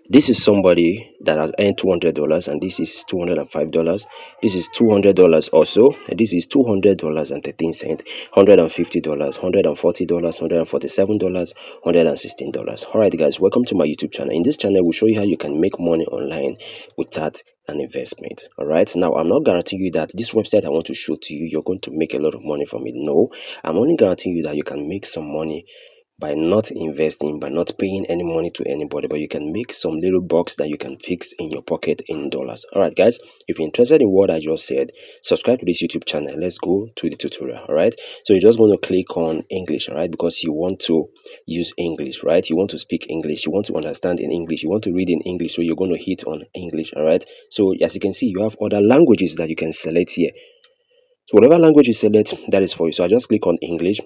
This is somebody that has earned $200, and this is $205. This is $200 also, and this is $200.13, $150, $140, $147, $116. All right, guys, welcome to my YouTube channel. In this channel, we'll show you how you can make money online without an investment. All right, now I'm not guaranteeing you that this website I want to show to you, you're going to make a lot of money from it. No, I'm only guaranteeing you that you can make some money by not investing, by not paying any money to anybody, but you can make some little box that you can fix in your pocket in dollars. All right, guys, if you're interested in what I just said, subscribe to this YouTube channel. Let's go to the tutorial. All right, so you just want to click on English, all right, because you want to use English, right? You want to speak English, you want to understand in English, you want to read in English, so you're going to hit on English. All right, so as you can see, you have other languages that you can select here. So whatever language you select, that is for you. So I just click on English.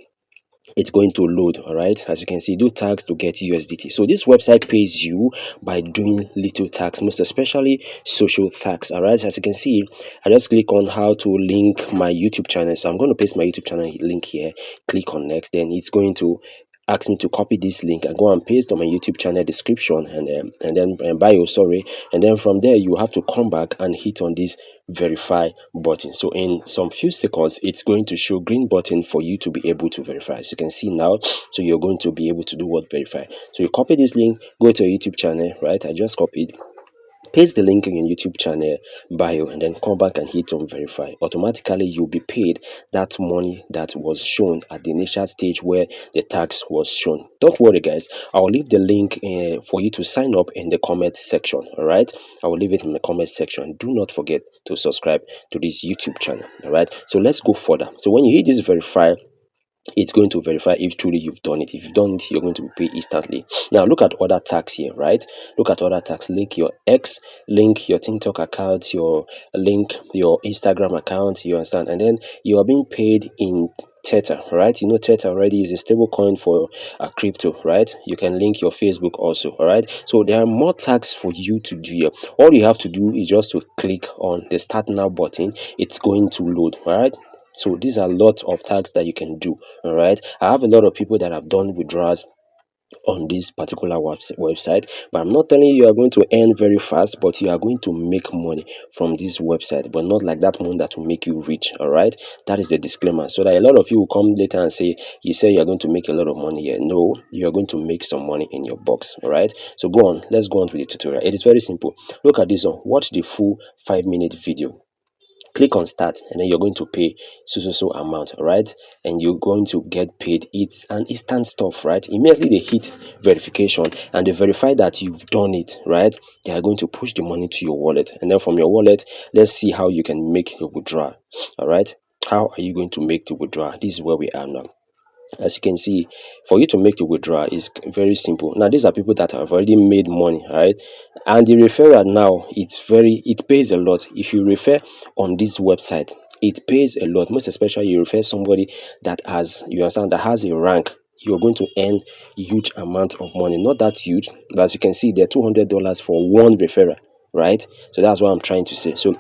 It's going to load. All right, as you can see, do tags to get USDT. So this website pays you by doing little tags, most especially social tags. All right, as you can see, I just click on how to link my YouTube channel. So I'm going to paste my YouTube channel link here, click on next, then it's going to ask me to copy this link and go and paste on my YouTube channel description and then bio, sorry, and then from there you have to come back and hit on this verify button. So in some few seconds, it's going to show green button for you to be able to verify. As you can see now, so you're going to be able to do what? Verify. So you copy this link, go to your YouTube channel, right? I just copied, paste the link in your YouTube channel bio, and then come back and hit on verify. Automatically you'll be paid that money that was shown at the initial stage where the tax was shown. Don't worry, guys, I'll leave the link for you to sign up in the comment section. All right, I will leave it in the comment section. Do not forget to subscribe to this YouTube channel. All right, so let's go further. So when you hit this verify, it's going to verify if truly you've done it. If you've done it, you're going to be paid instantly. Now look at other tags here, right? Look at other tags. Link your X, link your TikTok account, your link your Instagram account, you understand? And then you are being paid in Tether, right? You know Tether already is a stable coin for a crypto, right? You can link your Facebook also. All right, so there are more tags for you to do here. All you have to do is just to click on the start now button. It's going to load. All right, so these are lots of tags that you can do. All right, I have a lot of people that have done withdrawals on this particular website, but I'm not telling you are going to earn very fast, but you are going to make money from this website, but not like that money that will make you rich. All right, that is the disclaimer, so that a lot of you will come later and say you say you're going to make a lot of money here. No, you are going to make some money in your box. All right, so go on, let's go on to the tutorial. It is very simple. Look at this one, watch the full 5-minute video, click on start, and then you're going to pay so amount. All right, and you're going to get paid. It's an instant stuff, right? Immediately they hit verification and they verify that you've done it, right? They are going to push the money to your wallet, and then from your wallet, let's see how you can make your withdrawal. All right, how are you going to make the withdrawal? This is where we are now. As you can see, for you to make the withdrawal is very simple. Now these are people that have already made money, right? And the referral now, it pays a lot. If you refer on this website, it pays a lot. Most especially you refer somebody that has, you understand, that has a rank, you're going to earn huge amount of money. Not that huge, but as you can see, they're $200 for one referral, right? So that's what I'm trying to say. So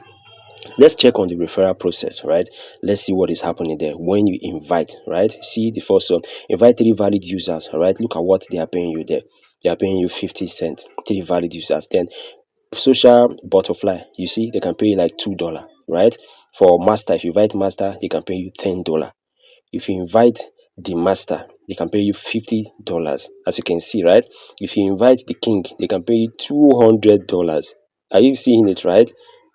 let's check on the referral process, right? Let's see what is happening there when you invite, right? See the first one, invite 3 valid users. All right, look at what they are paying you there. They are paying you 50 cents, 3 valid users. Then social butterfly, you see, they can pay you like $2, right? For master, if you invite master, they can pay you $10. If you invite the master, they can pay you $50, as you can see, right? If you invite the king, they can pay you $200. Are you seeing it, right?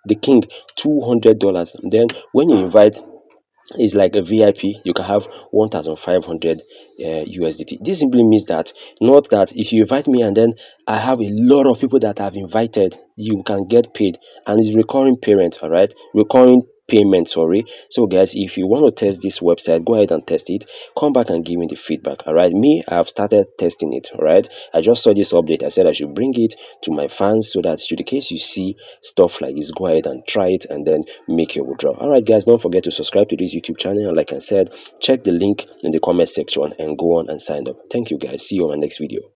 The king, $200. And then when you invite, is like a VIP, you can have 1,500 USDT. This simply means that, not that if you invite me and then I have a lot of people that I've invited, you can get paid, and it's recurring payment. All right, recurring payment, sorry. So guys, if you want to test this website, go ahead and test it, come back and give me the feedback. All right, me, I've started testing it. All right, I just saw this update, I said I should bring it to my fans so that should the case you see stuff like this, go ahead and try it and then make your withdrawal. All right guys, don't forget to subscribe to this YouTube channel, and like I said, check the link in the comment section and go on and sign up. Thank you guys, see you on my next video.